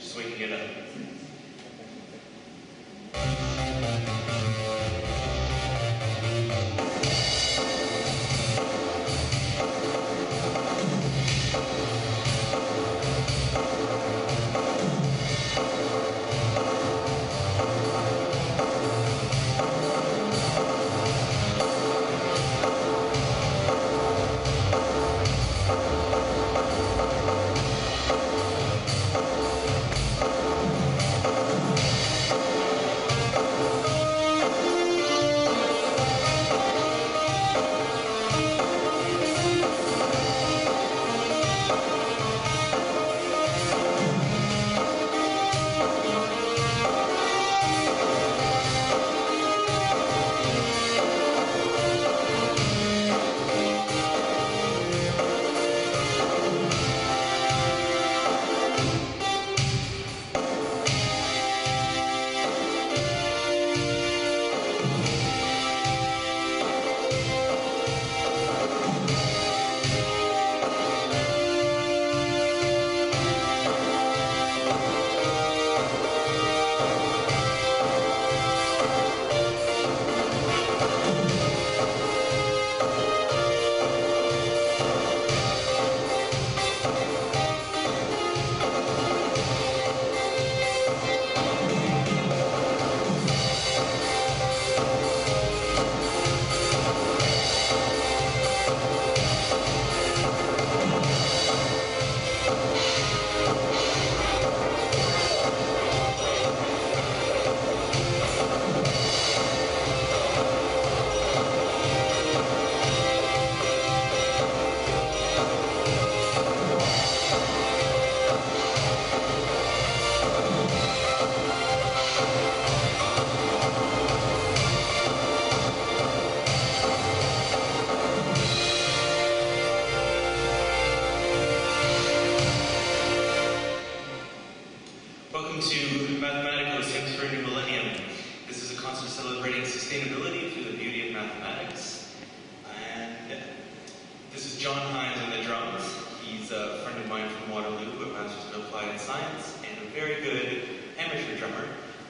Just waking it up. Welcome to Mathematical Hymns for a New Millennium. This is a concert celebrating sustainability through the beauty of mathematics. And this is John Hines on the drums. He's a friend of mine from Waterloo, a Master's of Applied Science, and a very good amateur drummer,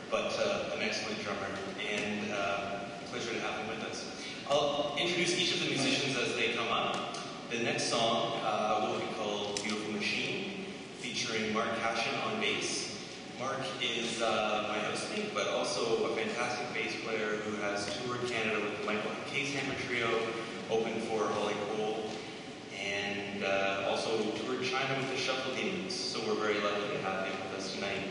but an excellent drummer, and pleasure to have him with us. I'll introduce each of the musicians as they come up. The next song will be called Beautiful Machine, featuring Mark Cashin on bass. Mark is my housemate, but also a fantastic bass player who has toured Canada with the Michael Case Hammer Trio, opened for Holly Cole, and also toured China with the Shuffle Demons. So we're very lucky to have him with us tonight.